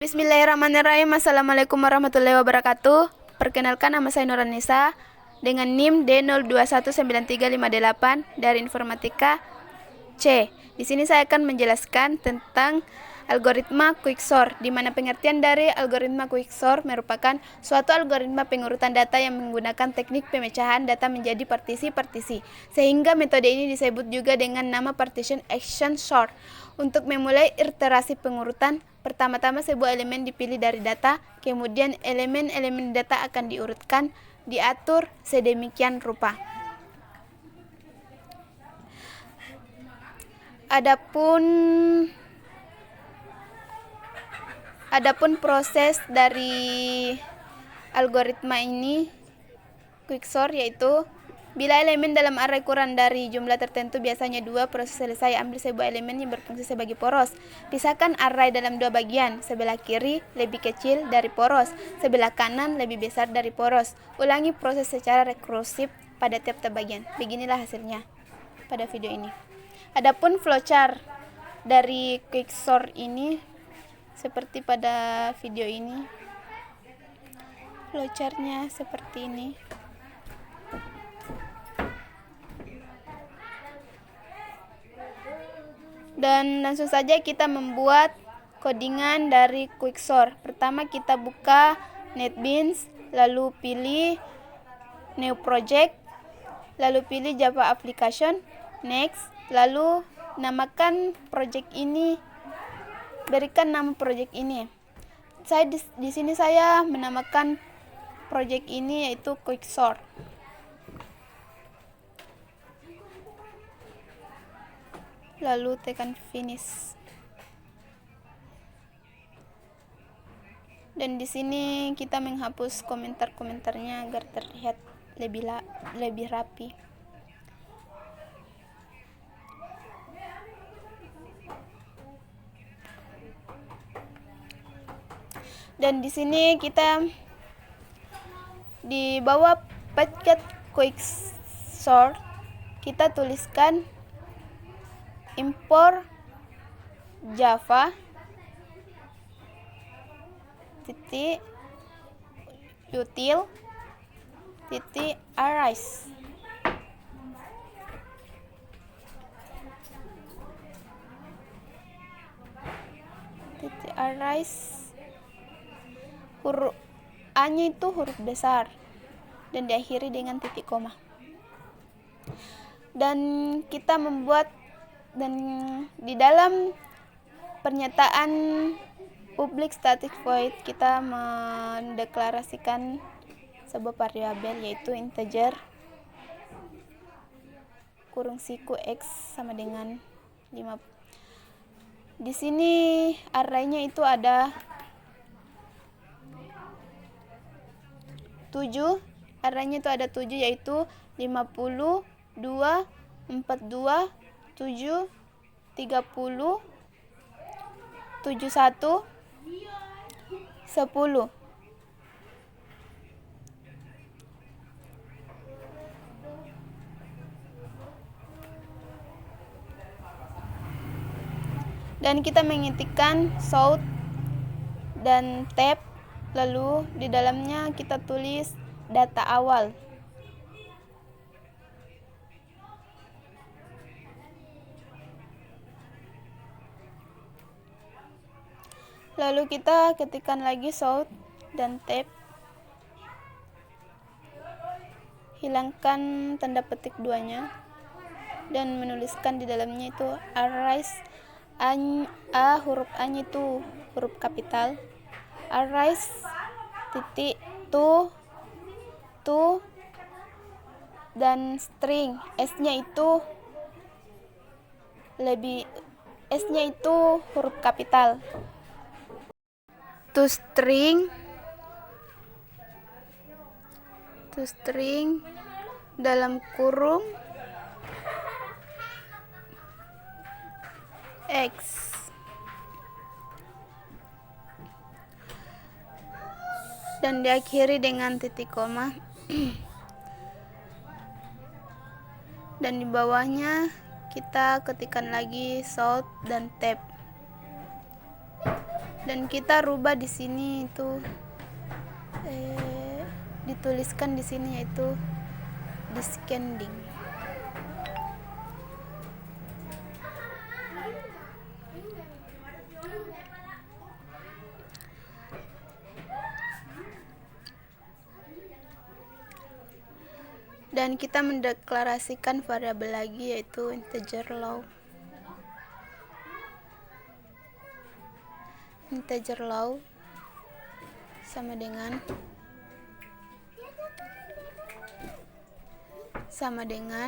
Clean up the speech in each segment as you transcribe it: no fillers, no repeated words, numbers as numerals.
Bismillahirrahmanirrahim. Assalamualaikum warahmatullahi wabarakatuh. Perkenalkan, nama saya Nuranisa dengan NIM D021938 dari Informatika C. Di sini saya akan menjelaskan tentang algoritma quicksort, di mana pengertian dari algoritma quicksort merupakan suatu algoritma pengurutan data yang menggunakan teknik pemecahan data menjadi partisi-partisi, sehingga metode ini disebut juga dengan nama partition action sort. Untuk memulai iterasi pengurutan, pertama-tama sebuah elemen dipilih dari data, kemudian elemen-elemen data akan diurutkan, diatur sedemikian rupa. Adapun proses dari algoritma ini quicksort yaitu bila elemen dalam array kurang dari jumlah tertentu, biasanya 2, proses selesai. Ambil sebuah elemen yang berfungsi sebagai poros. Pisahkan array dalam 2 bagian. Sebelah kiri lebih kecil dari poros, sebelah kanan lebih besar dari poros. Ulangi proses secara rekursif pada tiap-tiap bagian. Beginilah hasilnya pada video ini. Adapun flowchart dari quicksort ini seperti pada video ini. Flowchartnya seperti ini. Dan langsung saja kita membuat codingan dari quicksort. Pertama kita buka NetBeans, lalu pilih New Project, lalu pilih Java Application, Next, lalu namakan project ini, berikan nama project ini. Di sini saya menamakan project ini yaitu quicksort. Lalu tekan finish. Dan di sini kita menghapus komentar-komentarnya agar terlihat lebih rapi. Dan di sini kita di bawah paket quicksort kita tuliskan import java util arrays. Huruf A-nya itu huruf besar dan diakhiri dengan titik koma. Dan kita membuat, dan di dalam pernyataan public static void kita mendeklarasikan sebuah variabel yaitu integer kurung siku x sama dengan 5. Di sini arraynya itu ada 7, arraynya itu ada 7 yaitu 50, 2, 42, 7, 30, 71, 10. Dan kita mengetikkan south dan tab, lalu di dalamnya kita tulis data awal. Lalu kita ketikkan lagi south dan tab, hilangkan tanda petik 2-nya dan menuliskan di dalamnya itu arrays. Huruf A-nya itu huruf kapital, arrays titik to dan string. S-nya itu huruf kapital. To string dalam kurung x. Dan diakhiri dengan titik koma. Dan di bawahnya kita ketikkan lagi south dan tab. Dan kita rubah di sini itu dituliskan di sini yaitu descending. Dan kita mendeklarasikan variabel lagi yaitu integer low. Integer low sama dengan sama 0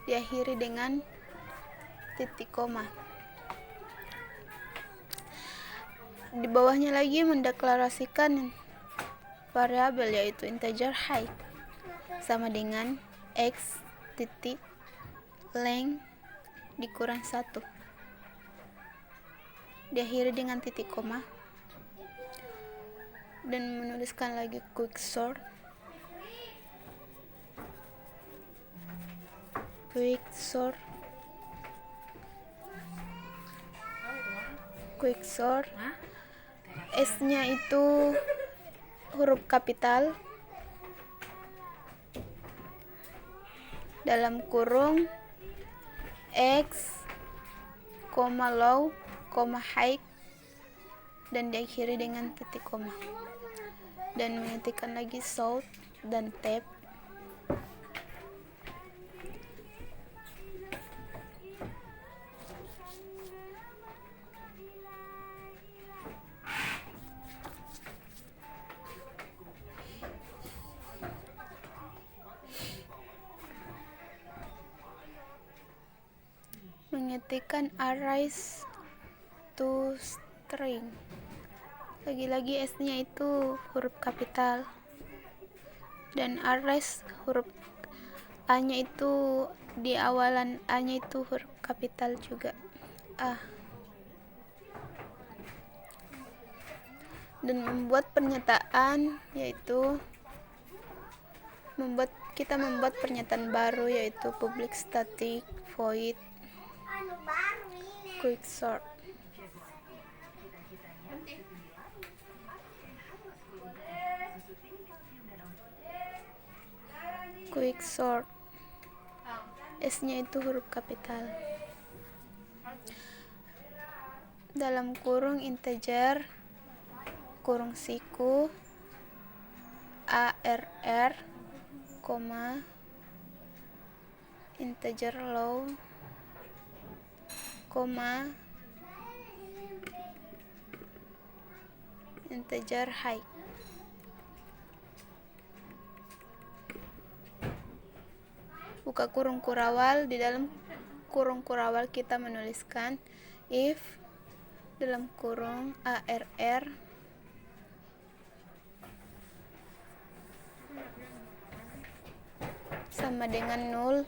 diakhiri dengan titik koma. Di bawahnya lagi mendeklarasikan variabel yaitu integer height sama dengan x titik length dikurang 1 diakhiri dengan titik koma, dan menuliskan lagi quicksort S nya itu huruf kapital dalam kurung x, low, height, dan diakhiri dengan titik koma, dan mengetikkan lagi sort dan tab. Mengetikkan arrays to string. Lagi-lagi S nya itu huruf kapital, dan arrays huruf A nya itu di awalan A nya itu huruf kapital juga A. Dan membuat pernyataan yaitu kita membuat pernyataan baru yaitu public static void quicksort. S nya itu huruf kapital dalam kurung integer kurung siku arr, integer low, integer height. Buka kurung kurawal. Di dalam kurung kurawal kita menuliskan if dalam kurung arr sama dengan 0,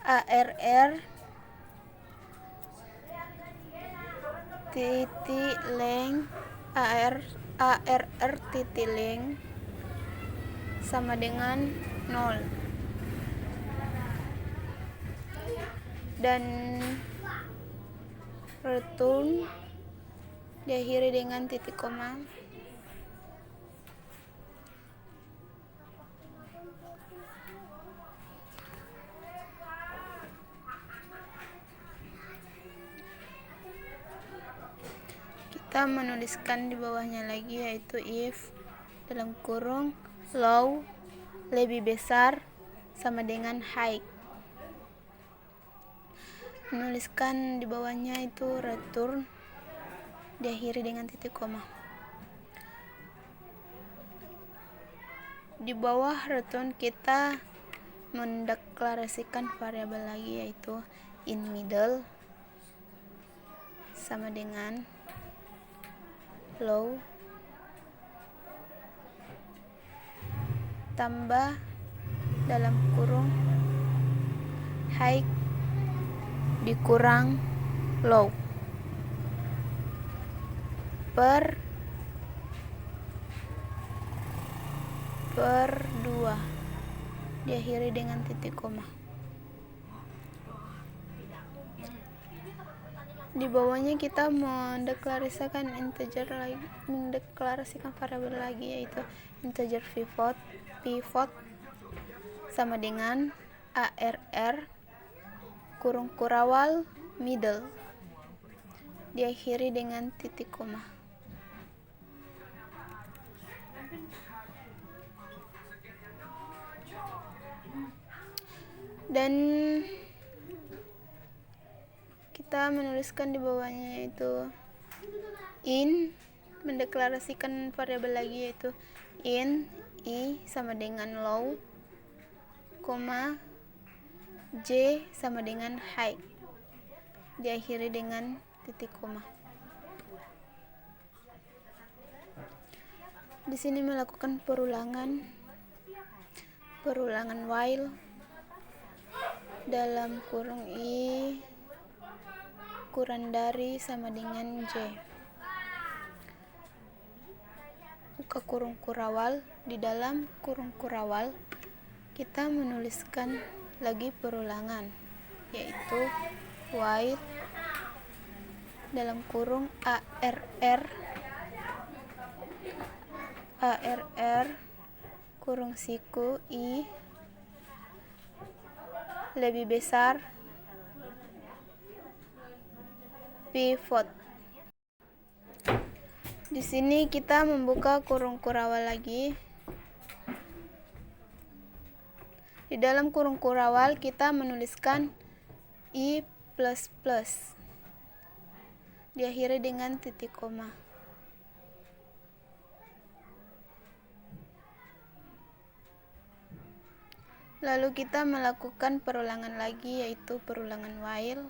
arr titik length arr titik length sama dengan 0, dan return diakhiri dengan titik koma. Kita menuliskan di bawahnya lagi yaitu if dalam kurung low lebih besar sama dengan height. Menuliskan di bawahnya itu return diakhiri dengan titik koma. Di bawah return kita mendeklarasikan variabel lagi yaitu in middle sama dengan low tambah dalam kurung height dikurang low per 2 diakhiri dengan titik koma. Di bawahnya kita mendeklarasikan variabel lagi, yaitu integer pivot sama dengan arr kurung kurawal middle diakhiri dengan titik koma. Dan kita menuliskan di bawahnya yaitu mendeklarasikan variabel lagi, yaitu in i sama dengan low, j sama dengan high diakhiri dengan titik koma. Di sini melakukan perulangan while dalam kurung i kurang dari sama dengan j. Buka kurung kurawal. Di dalam kurung kurawal kita menuliskan lagi perulangan, yaitu while dalam kurung arr kurung siku i lebih besar pivot. Di sini kita membuka kurung kurawal lagi. Di dalam kurung kurawal kita menuliskan i plus plus diakhiri dengan titik koma. Lalu kita melakukan perulangan lagi, yaitu perulangan while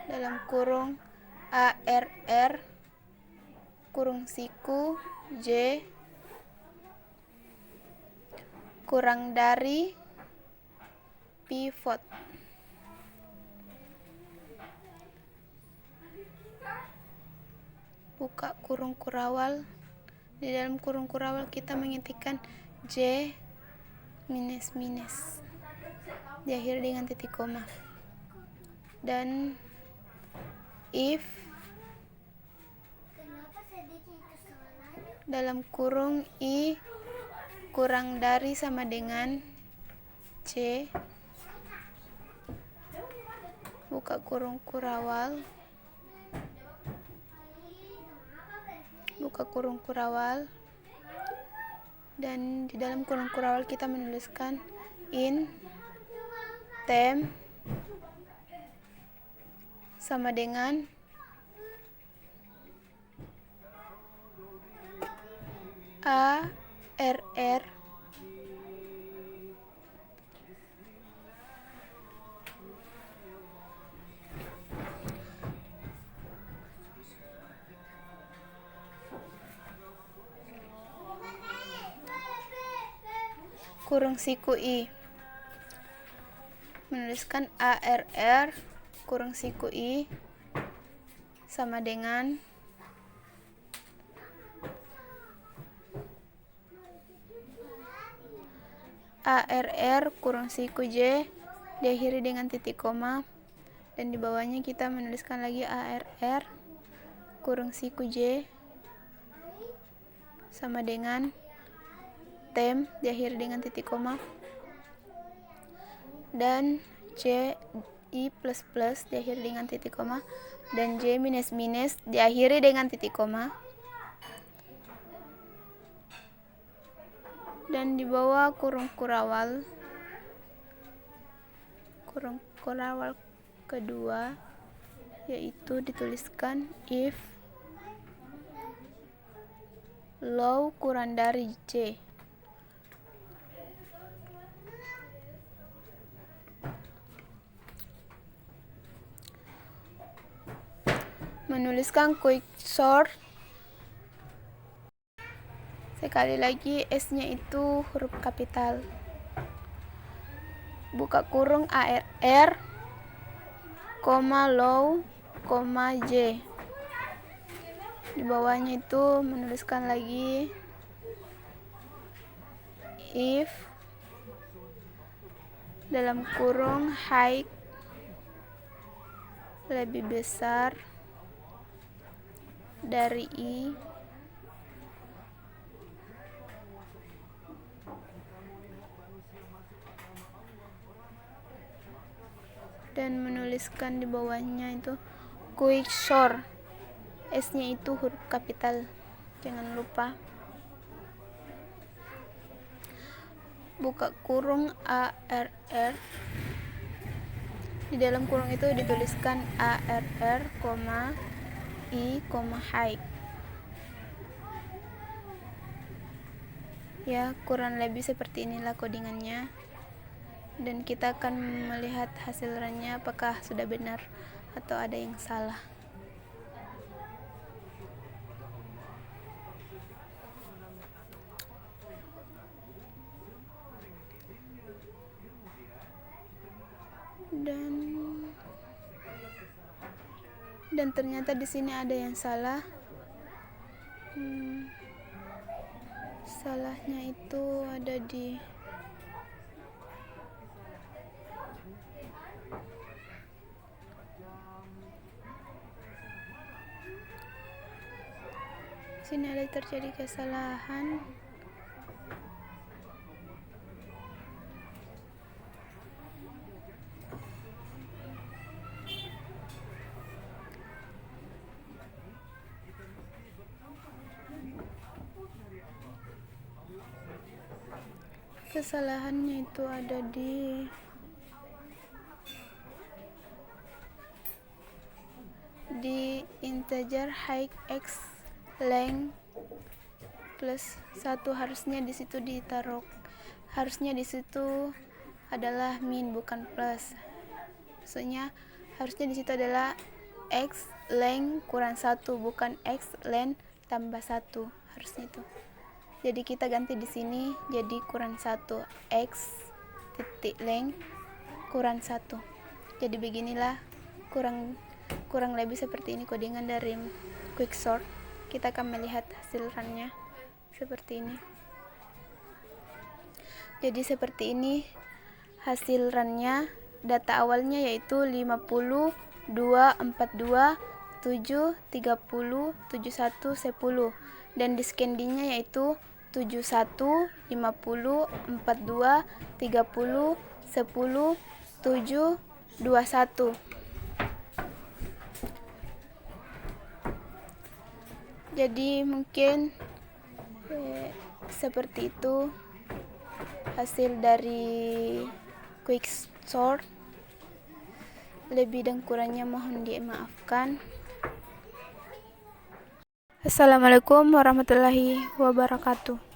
dalam kurung arr kurung siku j kurang dari pivot. Buka kurung kurawal. Di dalam kurung kurawal kita mengetikkan j minus minus diakhiri dengan titik koma. Dan if dalam kurung i kurang dari sama dengan j, buka kurung kurawal, dan di dalam kurung kurawal kita menuliskan in temp sama dengan arr kurung siku i. Menuliskan arr kurung siku i sama dengan arr kurung siku j diakhiri dengan titik koma. Dan di bawahnya kita menuliskan lagi arr kurung siku j sama dengan temp diakhiri dengan titik koma, dan j i plus plus diakhiri dengan titik koma, dan j minus minus diakhiri dengan titik koma. Dan di bawah kurung kurawal kedua, yaitu dituliskan if low kurang dari j. Menuliskan quicksort. Sekali lagi S-nya itu huruf kapital. buka kurung ARR, low, J. Di bawahnya itu menuliskan lagi if dalam kurung height lebih besar dari I dan menuliskan di bawahnya itu quicksort, S-nya itu huruf kapital, jangan lupa. Buka kurung ARR, di dalam kurung itu dituliskan ARR, I, height. Ya, kurang lebih seperti inilah codingannya. Dan kita akan melihat hasil runnya apakah sudah benar atau ada yang salah. Dan ternyata di sini ada yang salah. Salahnya itu ada di sini, ada terjadi kesalahan. Kesalahannya itu ada di integer height x length plus 1, harusnya di situ ditaruh, harusnya di situ adalah min bukan plus. Maksudnya harusnya di situ adalah x length kurang 1 bukan x length tambah 1, harusnya itu. Jadi kita ganti di sini jadi kurang 1, x titik length kurang 1. Jadi beginilah kurang lebih seperti ini codingan dari quicksort. Kita akan melihat hasil runnya seperti ini. Jadi seperti ini hasil runnya. Data awalnya yaitu 50, 2, 42, 7, 30, 71, 10. Dan di scandinya yaitu 71, 50, 42, 30, 10, 7, 21. Jadi mungkin seperti itu hasil dari quicksort. Lebih dan kurangnya mohon dimaafkan. Assalamualaikum warahmatullahi wabarakatuh.